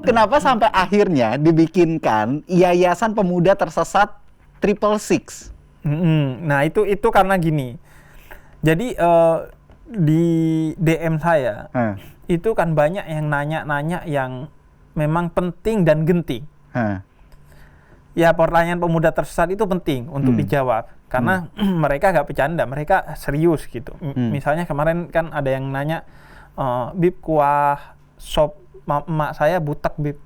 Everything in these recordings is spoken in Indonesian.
kenapa sampai akhirnya dibikinkan Yayasan Pemuda Tersesat 666? Nah itu karena gini. Jadi di DM saya itu kan banyak yang nanya-nanya yang memang penting dan genting. Ya pertanyaan pemuda tersesat itu penting untuk dijawab karena mereka gak bercanda, mereka serius gitu. Misalnya kemarin kan ada yang nanya, Bib, kuah sop emak saya butek, Bib.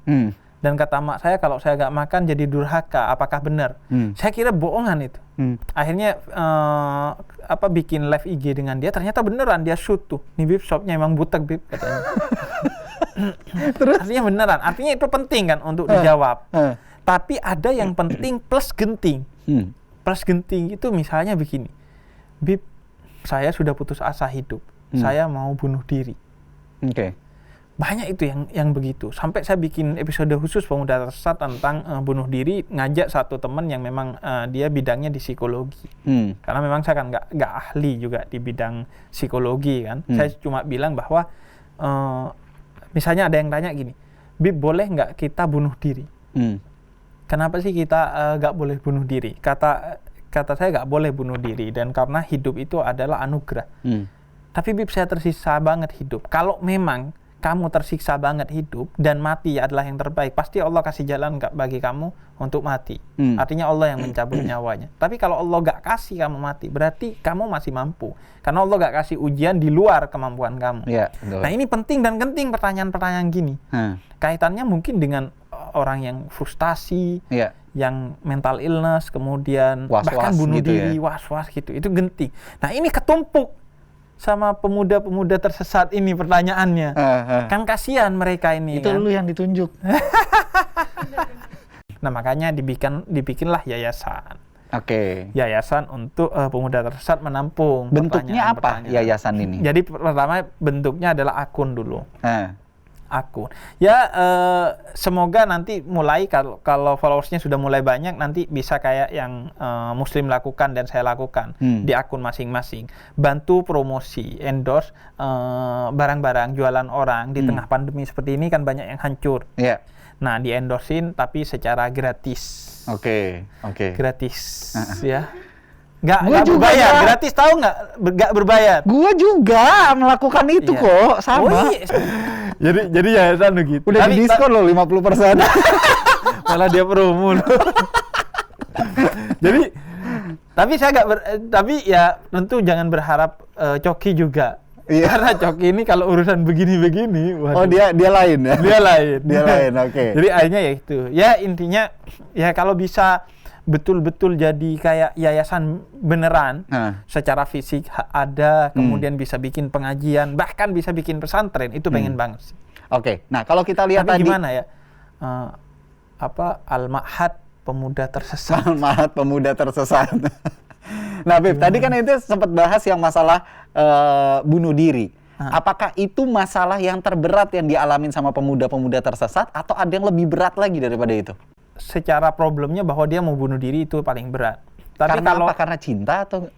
Dan kata emak saya kalau saya gak makan jadi durhaka, apakah benar? Saya kira bohongan itu. Akhirnya bikin live IG dengan dia, ternyata beneran dia shoot tuh. Nih Bib, sopnya emang butek, Bib, katanya. Terus? Artinya beneran, artinya itu penting kan untuk dijawab. Tapi ada yang penting plus genting. Plus genting itu misalnya begini, Bib, saya sudah putus asa hidup, saya mau bunuh diri. Banyak itu yang begitu. Sampai saya bikin episode khusus pemuda tersesat tentang bunuh diri, ngajak satu teman yang memang dia bidangnya di psikologi. Karena memang saya kan nggak ahli juga di bidang psikologi kan. Saya cuma bilang bahwa misalnya ada yang tanya gini, Bib, boleh nggak kita bunuh diri? Kenapa sih kita nggak boleh bunuh diri? Kata saya nggak boleh bunuh diri, dan karena hidup itu adalah anugerah. Tapi Bib, saya tersiksa banget hidup. Kalau memang kamu tersiksa banget hidup dan mati adalah yang terbaik, pasti Allah kasih jalan bagi kamu untuk mati. Artinya Allah yang mencabut nyawanya. Tapi kalau Allah nggak kasih kamu mati, berarti kamu masih mampu. Karena Allah nggak kasih ujian di luar kemampuan kamu. Nah ini penting dan genting pertanyaan-pertanyaan gini. Kaitannya mungkin dengan orang yang frustasi, yang mental illness, kemudian bahkan bunuh gitu diri, was-was gitu. Itu genting. Nah ini ketumpuk sama pemuda-pemuda tersesat ini pertanyaannya. Kan kasihan mereka ini. Itu kan? lu yang ditunjuk. Nah makanya dibikinlah yayasan. Yayasan untuk pemuda tersesat menampung. Bentuknya apa yayasan ini? Jadi pertama bentuknya adalah akun dulu. Akun. Ya semoga nanti mulai kalau followersnya sudah mulai banyak, nanti bisa kayak yang Muslim lakukan dan saya lakukan di akun masing-masing. Bantu promosi, endorse barang-barang jualan orang di tengah pandemi seperti ini kan banyak yang hancur. Nah di endorsein tapi secara gratis. Gratis ya. Nggak berbayar, gratis, tahu nggak berbayar. Gua juga melakukan itu kok, sama. Jadi yayasan begitu. Udah di diskon loh 50%. Malah dia promo loh. Jadi tapi saya tapi ya tentu jangan berharap Coki juga. Karena Coki ini kalau urusan begini-begini, waduh. Oh dia lain ya. Dia lain. Jadi akhirnya ya itu. Ya intinya ya kalau bisa betul-betul jadi kayak yayasan beneran, secara fisik ada, kemudian bisa bikin pengajian, bahkan bisa bikin pesantren, itu pengen banget sih. Nah kalau kita lihat tapi tadi gimana ya, Al-Ma'had Pemuda Tersesat. Al-Ma'had Pemuda Tersesat. Nah Bib, tadi kan itu sempat bahas yang masalah bunuh diri. Apakah itu masalah yang terberat yang dialamin sama pemuda-pemuda tersesat, atau ada yang lebih berat lagi daripada itu? Secara problemnya bahwa dia mau bunuh diri itu paling berat. Tapi karena apa? Karena cinta atau?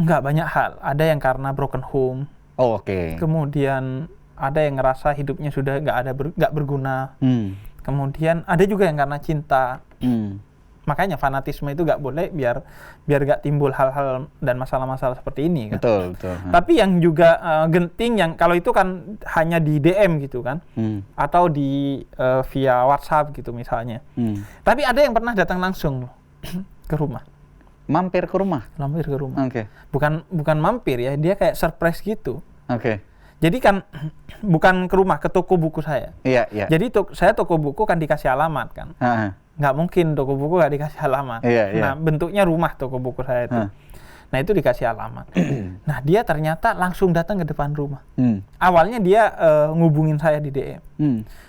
Enggak, banyak hal. Ada yang karena broken home. Kemudian ada yang ngerasa hidupnya sudah nggak berguna. Kemudian ada juga yang karena cinta. Makanya fanatisme itu nggak boleh, biar nggak timbul hal-hal dan masalah-masalah seperti ini kan. Betul. Tapi yang juga genting, yang kalau itu kan hanya di DM gitu kan, atau di via WhatsApp gitu misalnya. Tapi ada yang pernah datang langsung ke rumah. Mampir ke rumah. Bukan mampir ya, dia kayak surprise gitu. Jadi kan bukan ke rumah, ke toko buku saya. Jadi saya toko buku kan dikasih alamat kan. Nggak mungkin toko buku nggak dikasih alamat. Nah bentuknya rumah toko buku saya itu. Nah itu dikasih alamat. Nah dia ternyata langsung datang ke depan rumah. Awalnya dia ngubungin saya di DM.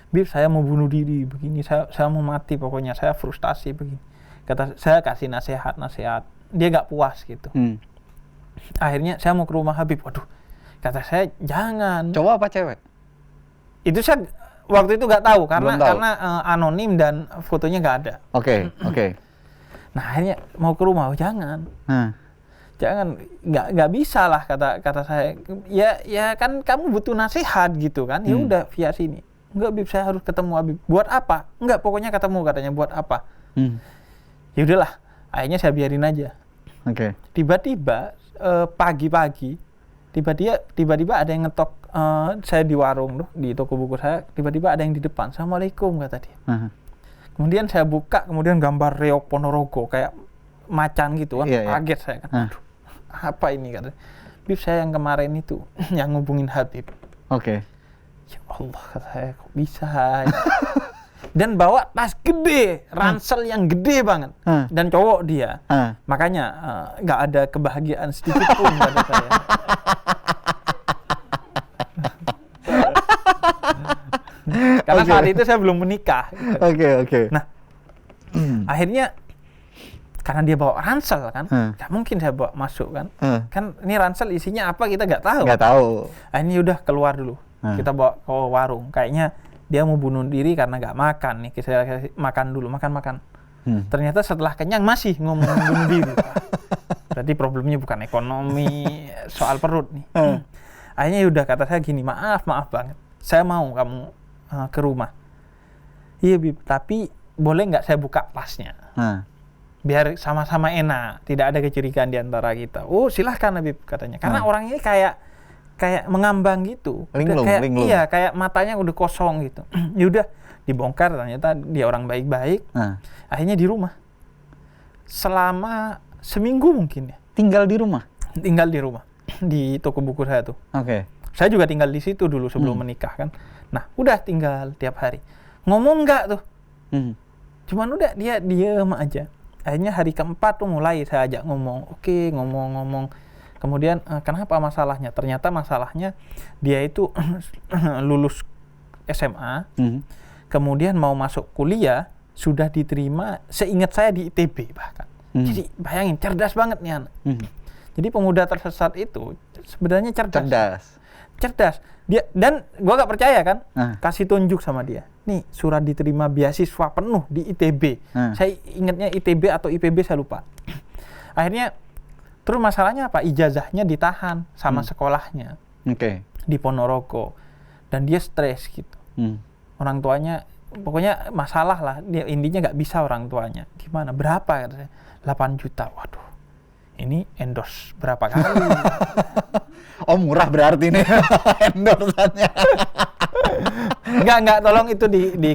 Bib, saya mau bunuh diri begini, saya mau mati pokoknya, saya frustasi begini. Kata saya, kasih nasihat. Dia nggak puas gitu. Akhirnya saya mau ke rumah Habib. Waduh, kata saya jangan. Cowok apa cewek? Itu saya waktu itu nggak tahu karena anonim dan fotonya nggak ada. Nah akhirnya mau ke rumah, jangan, nggak bisa lah kata saya. Ya kan kamu butuh nasihat gitu kan, ya udah via sini. Enggak Bib, saya harus ketemu Habib. Buat apa? Enggak, pokoknya ketemu katanya. Buat apa? Ya udahlah, akhirnya saya biarin aja. Oke. Tiba-tiba pagi-pagi, tiba-tiba ada yang ngetok. Saya di warung tuh, di toko buku saya. Tiba-tiba ada yang di depan. Assalamualaikum kata dia. Kemudian saya buka, kemudian gambar Reog Ponorogo kayak macan gitu kan. Kaget saya kan. Aduh, apa ini katanya? Bib, saya yang kemarin itu yang ngubungin Habib. Oke. Ya Allah, kata saya, kok bisa? Dan bawa tas gede, ransel yang gede banget. Dan cowok dia. Makanya nggak ada kebahagiaan sedikit pun pada saya. Karena saat itu saya belum menikah. Oke. Nah, akhirnya karena dia bawa ransel kan, nggak mungkin saya bawa masuk kan. Kan ini ransel isinya apa kita nggak tahu. Nggak tahu. Akhirnya udah keluar dulu. Kita bawa ke warung. Kayaknya dia mau bunuh diri karena nggak makan nih. Saya kasih makan dulu, makan. Ternyata setelah kenyang masih ngomong bunuh diri. Berarti problemnya bukan ekonomi, soal perut nih. Akhirnya udah kata saya gini, maaf banget. Saya mau kamu ke rumah. Iya Bib, tapi boleh nggak saya buka tasnya? Biar sama-sama enak, tidak ada kecurigaan di antara kita. Oh silahkan Habib katanya. Karena orang ini kayak mengambang gitu. Linglung. Iya, kayak matanya udah kosong gitu. Ya udah dibongkar, ternyata dia orang baik-baik. Akhirnya di rumah. Selama seminggu mungkin ya. Tinggal di rumah? Tinggal di rumah. Di toko buku saya tuh. Oke. Saya juga tinggal di situ dulu sebelum menikah kan. Nah, udah tinggal tiap hari. Ngomong nggak tuh? Cuman udah dia diem aja. Akhirnya hari keempat tuh mulai saya ajak ngomong. Oke, ngomong. Kemudian kenapa masalahnya? Ternyata masalahnya dia itu lulus SMA, kemudian mau masuk kuliah, sudah diterima, seingat saya di ITB bahkan. Jadi bayangin, cerdas banget nih anak. Jadi pemuda tersesat itu sebenarnya cerdas. Dia, dan gua gak percaya kan, kasih tunjuk sama dia. Nih surat diterima beasiswa penuh di ITB. Saya ingatnya ITB atau IPB saya lupa. Akhirnya terus masalahnya apa? Ijazahnya ditahan sama sekolahnya. Di Ponorogo. Dan dia stres gitu. Orang tuanya, pokoknya masalah lah. Dia intinya nggak bisa orang tuanya. Gimana? Berapa? Katanya. 8 juta. Waduh. Ini endorse berapa kali? Oh murah berarti nih endorse-annya. Enggak, tolong itu di